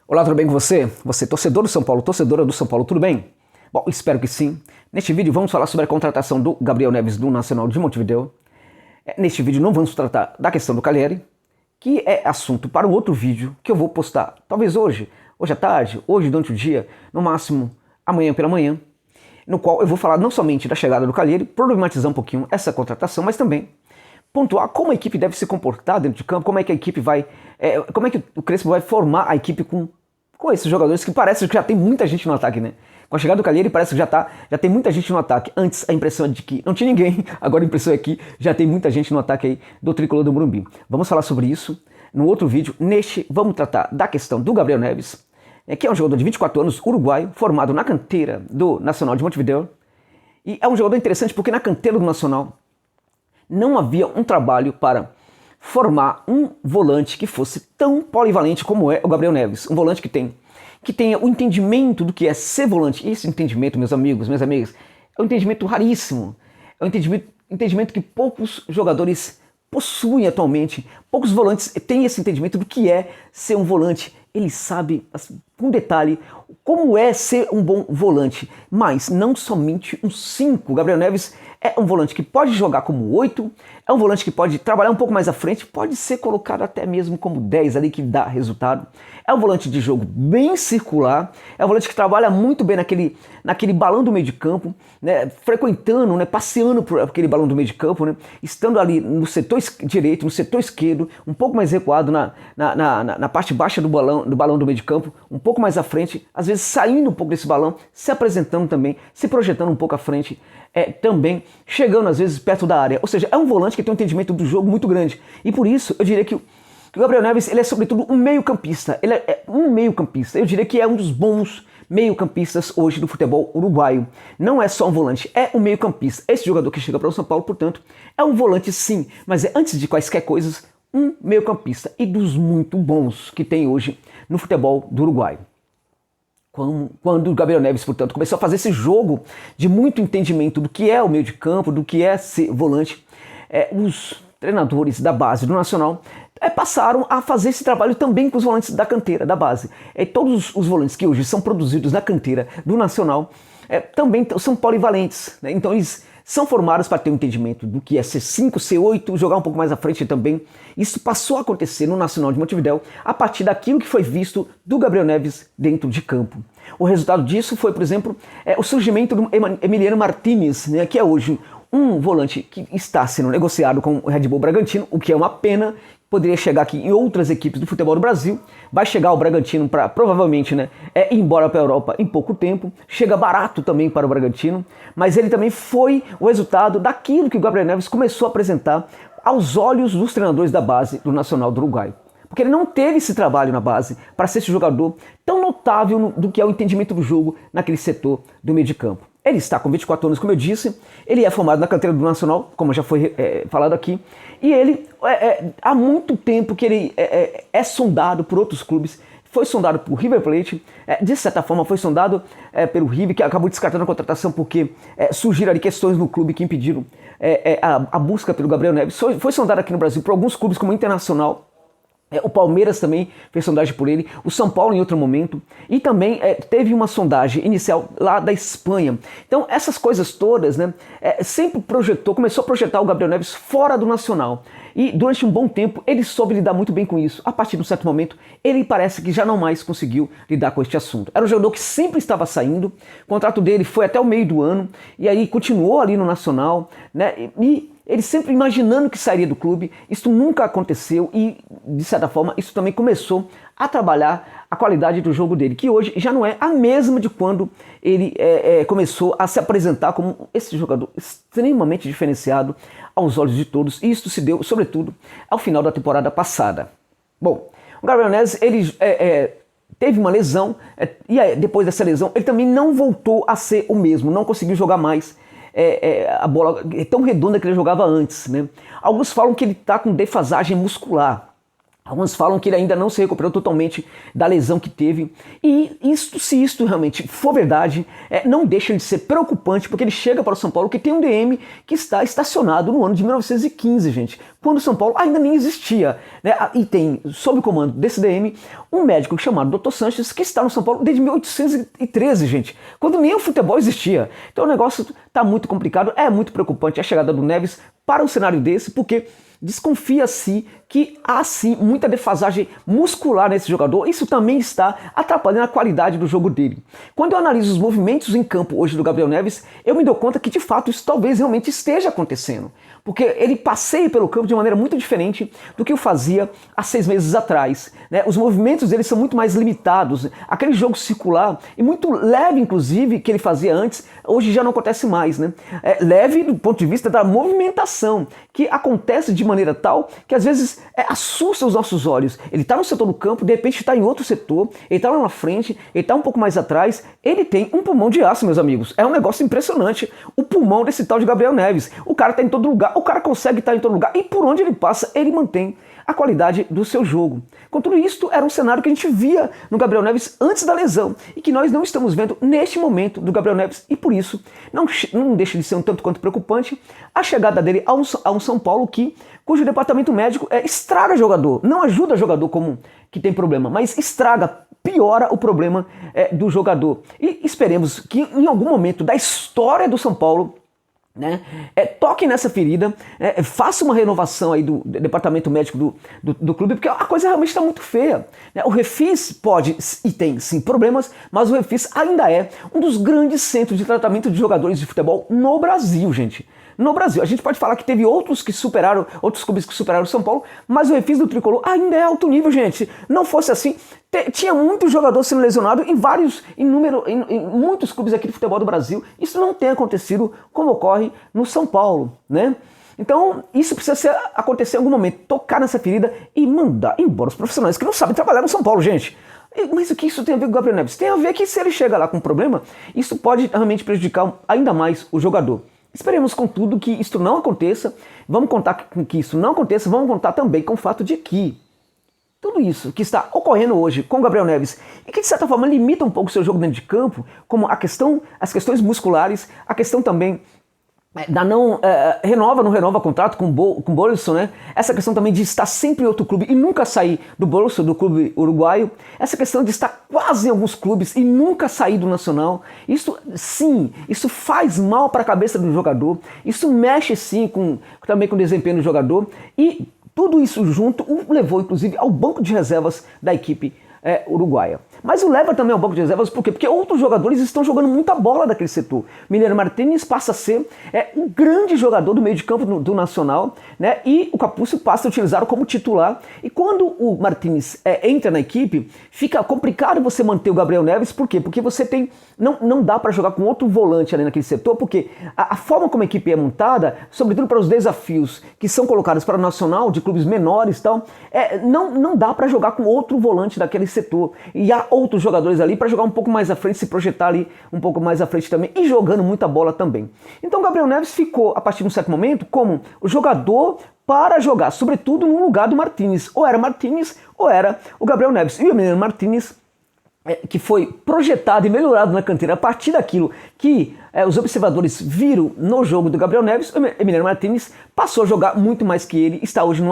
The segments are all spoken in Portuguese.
Olá, tudo bem com você? Você, torcedor do São Paulo, torcedora do São Paulo, tudo bem? Bom, espero que sim. Neste vídeo vamos falar sobre a contratação do Gabriel Neves do Nacional de Montevideo. Neste vídeo não vamos tratar da questão do Cagliari, que é assunto para um outro vídeo que eu vou postar, talvez hoje à tarde, hoje durante o dia, no máximo amanhã pela manhã, no qual eu vou falar não somente da chegada do Cagliari, problematizar um pouquinho essa contratação, mas também pontuar como a equipe deve se comportar dentro de campo, como é que a equipe vai, como é que o Crespo vai formar a equipe com esses jogadores que parece que já tem muita gente no ataque, né? Com a chegada do Cagliari parece que já tem muita gente no ataque. Antes a impressão é de que não tinha ninguém, agora a impressão é que já tem muita gente no ataque aí do Tricolor do Morumbi. Vamos falar sobre isso no outro vídeo. Neste vamos tratar da questão do Gabriel Neves, que é um jogador de 24 anos, uruguaio, formado na canteira do Nacional de Montevideo. E é um jogador interessante porque na canteira do Nacional não havia um trabalho para formar um volante que fosse tão polivalente como é o Gabriel Neves. Um volante que tenha o entendimento do que é ser volante. E esse entendimento, meus amigos, minhas amigas, é um entendimento raríssimo. É um entendimento que poucos jogadores possuem atualmente. Poucos volantes têm esse entendimento do que é ser um volante. Ele sabe, assim, com detalhe, como é ser um bom volante, mas não somente um 5. Gabriel Neves é um volante que pode jogar como 8, é um volante que pode trabalhar um pouco mais à frente, pode ser colocado até mesmo como 10 ali que dá resultado. É um volante de jogo bem circular, é um volante que trabalha muito bem naquele balão do meio de campo, né, frequentando, né, passeando por aquele balão do meio de campo, né, estando ali no setor direito, no setor esquerdo, um pouco mais recuado na parte baixa do balão do meio de campo, um pouco mais à frente, às vezes saindo um pouco desse balão, se apresentando também, se projetando um pouco à frente, também chegando às vezes perto da área. Ou seja, é um volante que tem um entendimento do jogo muito grande. E por isso eu diria que o Gabriel Neves ele é sobretudo um meio-campista. Ele é um meio-campista. Eu diria que é um dos bons meio-campistas hoje do futebol uruguaio. Não é só um volante, é um meio-campista. Esse jogador que chega para o São Paulo, portanto, é um volante sim, mas é antes de quaisquer coisas um meio-campista e dos muito bons que tem hoje no futebol do Uruguai. Quando o Gabriel Neves, portanto, começou a fazer esse jogo de muito entendimento do que é o meio de campo, do que é ser volante, os treinadores da base do Nacional passaram a fazer esse trabalho também com os volantes da canteira, da base. Todos os volantes que hoje são produzidos na canteira do Nacional também são polivalentes, né? Então eles são formados para ter um entendimento do que é ser 5, ser 8, jogar um pouco mais à frente também. Isso passou a acontecer no Nacional de Montevideo a partir daquilo que foi visto do Gabriel Neves dentro de campo. O resultado disso foi, por exemplo, o surgimento do Emiliano Martínez, né, que é hoje um volante que está sendo negociado com o Red Bull Bragantino, o que é uma pena. Poderia chegar aqui em outras equipes do futebol do Brasil, vai chegar o Bragantino para provavelmente ir embora para a Europa em pouco tempo, chega barato também para o Bragantino, mas ele também foi o resultado daquilo que o Gabriel Neves começou a apresentar aos olhos dos treinadores da base do Nacional do Uruguai. Porque ele não teve esse trabalho na base para ser esse jogador tão notável do que é o entendimento do jogo naquele setor do meio de campo. Ele está com 24 anos, como eu disse, ele é formado na canteira do Nacional, como já foi falado aqui, e ele há muito tempo que ele é sondado por outros clubes, foi sondado por River Plate, de certa forma foi sondado pelo River, que acabou descartando a contratação porque surgiram ali questões no clube que impediram a busca pelo Gabriel Neves. Foi sondado aqui no Brasil por alguns clubes como Internacional, o Palmeiras também fez sondagem por ele, o São Paulo em outro momento, e também teve uma sondagem inicial lá da Espanha. Então essas coisas todas, né, sempre começou a projetar o Gabriel Neves fora do Nacional. E durante um bom tempo ele soube lidar muito bem com isso. A partir de um certo momento ele parece que já não mais conseguiu lidar com este assunto. Era um jogador que sempre estava saindo, o contrato dele foi até o meio do ano, e aí continuou ali no Nacional, né, e ele sempre imaginando que sairia do clube. Isso nunca aconteceu e, de certa forma, isso também começou a trabalhar a qualidade do jogo dele, que hoje já não é a mesma de quando ele começou a se apresentar como esse jogador extremamente diferenciado aos olhos de todos. E isso se deu, sobretudo, ao final da temporada passada. Bom, o Gabriel Neves, ele teve uma lesão e depois dessa lesão ele também não voltou a ser o mesmo, não conseguiu jogar mais a bola é tão redonda que ele jogava antes, né? Alguns falam que ele está com defasagem muscular. Alguns falam que ele ainda não se recuperou totalmente da lesão que teve. E se isto realmente for verdade, não deixa de ser preocupante, porque ele chega para o São Paulo que tem um DM que está estacionado no ano de 1915, gente, quando o São Paulo ainda nem existia, né? E tem, sob o comando desse DM, um médico chamado Dr. Sanches, que está no São Paulo desde 1813, gente, quando nem o futebol existia. Então o negócio está muito complicado, é muito preocupante a chegada do Neves para um cenário desse, porque desconfia-se que há sim muita defasagem muscular nesse jogador. Isso também está atrapalhando a qualidade do jogo dele. Quando eu analiso os movimentos em campo hoje do Gabriel Neves, eu me dou conta que de fato isso talvez realmente esteja acontecendo, porque ele passeia pelo campo de maneira muito diferente do que o fazia há 6 meses atrás, né? Os movimentos dele são muito mais limitados. Aquele jogo circular e muito leve, inclusive, que ele fazia antes, hoje já não acontece mais, né? Leve do ponto de vista da movimentação, que acontece de maneira tal que às vezes assusta os nossos olhos. Ele está no setor do campo, de repente está em outro setor, ele está lá na frente, ele está um pouco mais atrás. Ele tem um pulmão de aço, meus amigos. É um negócio impressionante o pulmão desse tal de Gabriel Neves. O cara está em todo lugar, o cara consegue estar em todo lugar e por onde ele passa, ele mantém a qualidade do seu jogo. Com tudo isso, era um cenário que a gente via no Gabriel Neves antes da lesão e que nós não estamos vendo neste momento do Gabriel Neves, e por isso não deixa de ser um tanto quanto preocupante a chegada dele a um São Paulo cujo departamento médico estraga jogador, não ajuda jogador como que tem problema, mas estraga, piora o problema do jogador. E esperemos que em algum momento da história do São Paulo, né, toque nessa ferida, faça uma renovação aí do departamento médico do clube, porque a coisa realmente está muito feia, né? O Refis pode e tem sim problemas, mas o Refis ainda é um dos grandes centros de tratamento de jogadores de futebol no Brasil, gente. No Brasil, a gente pode falar que teve outros clubes que superaram o São Paulo, mas o Refis do Tricolor ainda é alto nível, gente. Não fosse assim, tinha muito jogador sendo lesionado em muitos clubes aqui do futebol do Brasil. Isso não tem acontecido como ocorre no São Paulo, né? Então, isso precisa acontecer em algum momento, tocar nessa ferida e mandar embora os profissionais que não sabem trabalhar no São Paulo, gente. Mas o que isso tem a ver com o Gabriel Neves? Tem a ver que se ele chega lá com um problema, isso pode realmente prejudicar ainda mais o jogador. Esperemos, contudo, que isso não aconteça. Vamos contar com que isso não aconteça, vamos contar também com o fato de que tudo isso que está ocorrendo hoje com o Gabriel Neves e que de certa forma limita um pouco o seu jogo dentro de campo, como as questões musculares, a questão também da não renova contrato com o Bolson, né? Essa questão também de estar sempre em outro clube e nunca sair do Bolson, do clube uruguaio. Essa questão de estar quase em alguns clubes e nunca sair do Nacional. Isso, sim, isso faz mal para a cabeça do jogador. Isso mexe, sim, também com o desempenho do jogador. E tudo isso junto o levou, inclusive, ao banco de reservas da equipe uruguaia. Mas o leva também ao banco de reservas, por quê? Porque outros jogadores estão jogando muita bola daquele setor. Mineiro Martins passa a ser um grande jogador do meio de campo do Nacional, né? E o Capúcio passa a utilizá-lo como titular. E quando o Martins entra na equipe, fica complicado você manter o Gabriel Neves. Por quê? Porque você não dá para jogar com outro volante ali naquele setor, porque a forma como a equipe é montada, sobretudo para os desafios que são colocados para o Nacional, de clubes menores e tal, não dá para jogar com outro volante daquele setor. E há outros jogadores ali para jogar um pouco mais à frente, se projetar ali um pouco mais à frente também e jogando muita bola também. Então o Gabriel Neves ficou, a partir de um certo momento, como o jogador para jogar, sobretudo no lugar do Martins. Ou era Martins ou era o Gabriel Neves. E o Mineiro Martins, que foi projetado e melhorado na canteira a partir daquilo que os observadores viram no jogo do Gabriel Neves, o Mineiro Martins passou a jogar muito mais que ele, está hoje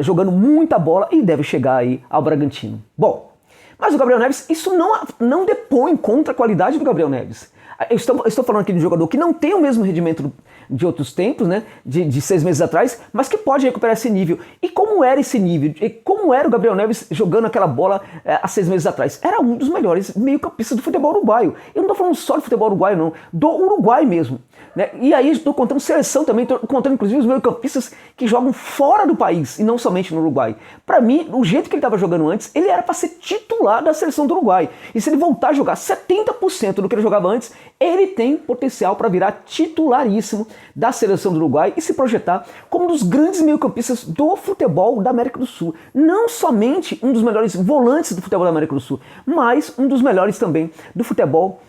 jogando muita bola e deve chegar aí ao Bragantino. Bom, mas o Gabriel Neves, isso não depõe contra a qualidade do Gabriel Neves. Eu estou falando aqui de um jogador que não tem o mesmo rendimento de outros tempos, né, de 6 meses atrás, mas que pode recuperar esse nível. E como era esse nível? E como era o Gabriel Neves jogando aquela bola há 6 meses atrás? Era um dos melhores meio-campistas do futebol uruguaio. Eu não estou falando só do futebol uruguaio, não, do Uruguai mesmo, né? E aí estou contando seleção também, estou contando inclusive os meio-campistas que jogam fora do país e não somente no Uruguai. Para mim, o jeito que ele estava jogando antes, ele era para ser titular da seleção do Uruguai. E se ele voltar a jogar 70% do que ele jogava antes, ele tem potencial para virar titularíssimo da seleção do Uruguai e se projetar como um dos grandes meio-campistas do futebol da América do Sul. Não somente um dos melhores volantes do futebol da América do Sul, mas um dos melhores também do futebol,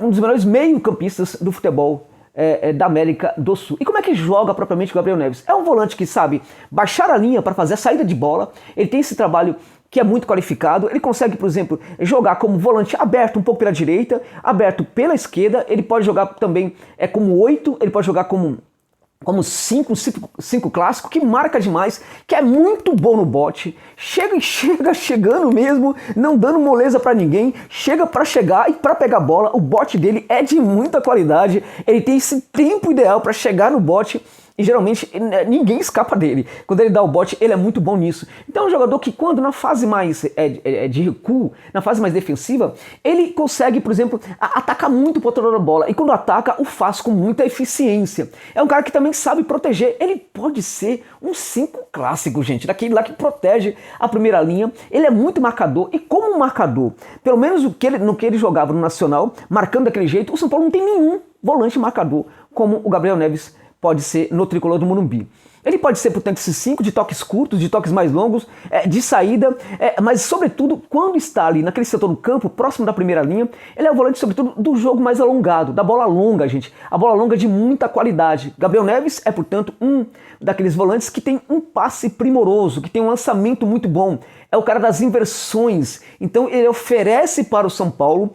um dos melhores meio-campistas do futebol da América do Sul. E como é que joga propriamente o Gabriel Neves? É um volante que sabe baixar a linha para fazer a saída de bola, ele tem esse trabalho que é muito qualificado, ele consegue, por exemplo, jogar como volante aberto um pouco pela direita, aberto pela esquerda, ele pode jogar também como 8, ele pode jogar como 5 clássico, que marca demais, que é muito bom no bote, chegando mesmo, não dando moleza pra ninguém, chega pra chegar e pra pegar a bola, o bote dele é de muita qualidade, ele tem esse tempo ideal pra chegar no bote, e geralmente ninguém escapa dele. Quando ele dá o bote, ele é muito bom nisso. Então é um jogador que quando na fase mais de recuo, na fase mais defensiva, ele consegue, por exemplo, atacar muito o portador da bola. E quando ataca, o faz com muita eficiência. É um cara que também sabe proteger. Ele pode ser um 5 clássico, gente. Daquele lá que protege a primeira linha. Ele é muito marcador. E como marcador, pelo menos no que ele jogava no Nacional, marcando daquele jeito, o São Paulo não tem nenhum volante marcador como o Gabriel Neves pode ser no tricolor do Morumbi. Ele pode ser, portanto, esses 5 de toques curtos, de toques mais longos, de saída, mas sobretudo quando está ali naquele setor do campo, próximo da primeira linha, ele é o volante, sobretudo, do jogo mais alongado, da bola longa, gente. A bola longa de muita qualidade. Gabriel Neves é, portanto, um daqueles volantes que tem um passe primoroso, que tem um lançamento muito bom. É o cara das inversões. Então ele oferece para o São Paulo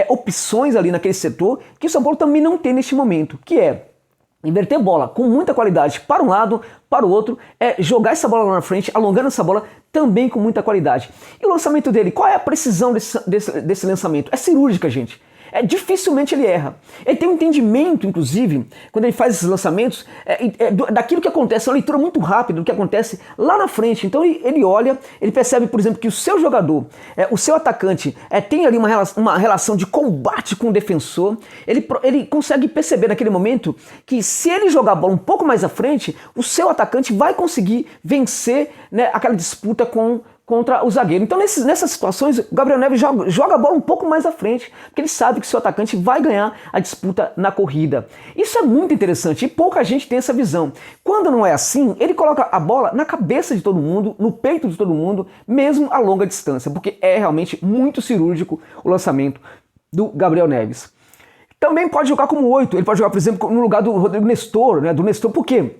opções ali naquele setor que o São Paulo também não tem neste momento, que é inverter bola com muita qualidade para um lado, para o outro, jogar essa bola lá na frente, alongando essa bola também com muita qualidade. E o lançamento dele, qual é a precisão desse lançamento? É cirúrgica, gente. Dificilmente ele erra. Ele tem um entendimento, inclusive, quando ele faz esses lançamentos, daquilo que acontece, uma leitura muito rápida do que acontece lá na frente. Então ele olha, ele percebe, por exemplo, que o seu jogador, o seu atacante, tem ali uma relação de combate com o defensor. Ele consegue perceber naquele momento que se ele jogar a bola um pouco mais à frente, o seu atacante vai conseguir vencer, né, aquela disputa contra o zagueiro. Então nessas situações, o Gabriel Neves joga a bola um pouco mais à frente, porque ele sabe que seu atacante vai ganhar a disputa na corrida. Isso é muito interessante e pouca gente tem essa visão. Quando não é assim, ele coloca a bola na cabeça de todo mundo, no peito de todo mundo, mesmo a longa distância, porque é realmente muito cirúrgico o lançamento do Gabriel Neves. Também pode jogar como 8, ele pode jogar, por exemplo, no lugar do Rodrigo Nestor, né? Do Nestor, por quê?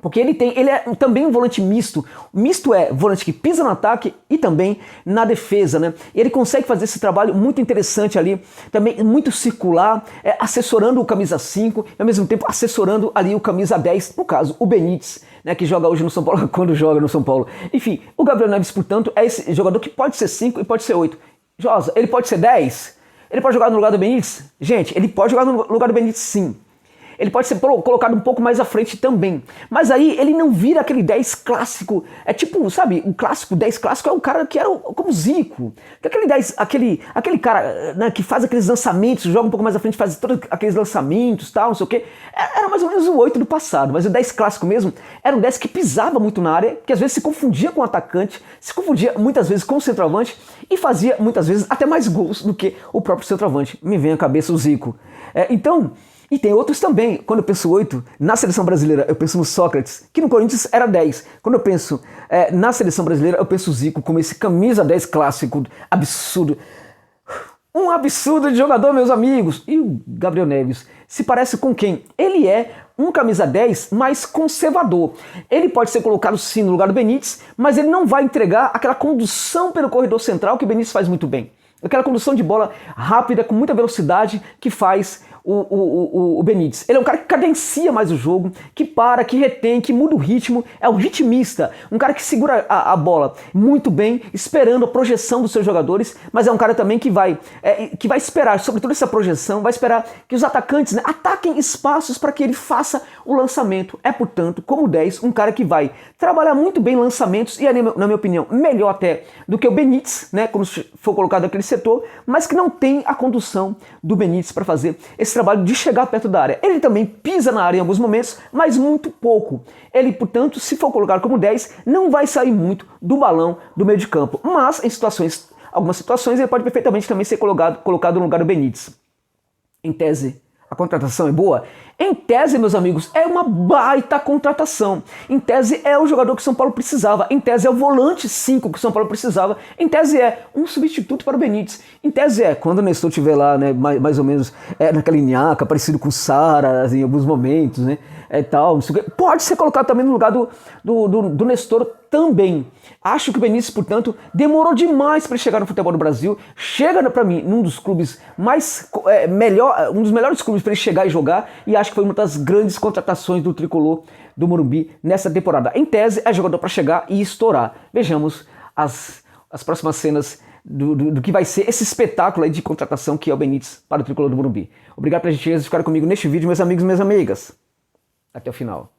Porque ele é também um volante misto. Misto é volante que pisa no ataque e também na defesa, né? E ele consegue fazer esse trabalho muito interessante ali, também muito circular, assessorando o camisa 5 e ao mesmo tempo assessorando ali o camisa 10, no caso, o Benítez, né, que joga hoje no São Paulo, quando joga no São Paulo. Enfim, o Gabriel Neves, portanto, é esse jogador que pode ser 5 e pode ser 8. Josa, ele pode ser 10? Ele pode jogar no lugar do Benítez? Gente, ele pode jogar no lugar do Benítez, sim. Ele pode ser colocado um pouco mais à frente também. Mas aí ele não vira aquele 10 clássico. É tipo, sabe, o clássico, 10 clássico é um cara que era como Zico. Aquele 10, aquele cara, né, que faz aqueles lançamentos, joga um pouco mais à frente, faz todos aqueles lançamentos, tal, não sei o quê. Era mais ou menos o 8 do passado. Mas o 10 clássico mesmo era um 10 que pisava muito na área, que às vezes se confundia com o atacante, se confundia muitas vezes com o centroavante e fazia muitas vezes até mais gols do que o próprio centroavante. Me vem à cabeça o Zico. E tem outros também. Quando eu penso 8, na seleção brasileira, eu penso no Sócrates, que no Corinthians era 10. Quando eu penso na seleção brasileira, eu penso o Zico como esse camisa 10 clássico, absurdo. Um absurdo de jogador, meus amigos. E o Gabriel Neves se parece com quem? Ele é um camisa 10 mais conservador. Ele pode ser colocado sim no lugar do Benítez, mas ele não vai entregar aquela condução pelo corredor central que o Benítez faz muito bem. Aquela condução de bola rápida, com muita velocidade, que faz o Benítez. Ele é um cara que cadencia mais o jogo, que para, que retém, que muda o ritmo, é um ritmista, um cara que segura a bola muito bem, esperando a projeção dos seus jogadores, mas é um cara também que vai esperar, sobretudo essa projeção, vai esperar que os atacantes, né, ataquem espaços para que ele faça o lançamento. É, portanto, como 10, um cara que vai trabalhar muito bem lançamentos e, na minha opinião, melhor até do que o Benítez, né, quando for colocado naquele setor, mas que não tem a condução do Benítez para fazer esse trabalho de chegar perto da área. Ele também pisa na área em alguns momentos, mas muito pouco. Ele, portanto, se for colocado como 10, não vai sair muito do balão do meio de campo. Mas, em algumas situações, ele pode perfeitamente também ser colocado no lugar do Benítez. Em tese, a contratação é boa? Em tese, meus amigos, é uma baita contratação. Em tese é o jogador que o São Paulo precisava. Em tese é o volante 5 que o São Paulo precisava. Em tese é um substituto para o Benítez. Em tese é, quando o Nestor estiver lá, né, mais ou menos naquela linhaca, parecido com o Sara em alguns momentos, né, tal, pode ser colocado também no lugar do Nestor também. Acho que o Benítez, portanto, demorou demais para chegar no futebol do Brasil. Chega para mim num dos clubes um dos melhores clubes para ele chegar e jogar, e acho que foi uma das grandes contratações do tricolor do Morumbi nessa temporada. Em tese, é jogador para chegar e estourar. Vejamos as próximas cenas do que vai ser esse espetáculo aí de contratação que é o Benítez para o tricolor do Morumbi. Obrigado pela gentileza de ficar comigo neste vídeo, meus amigos e minhas amigas. Até o final.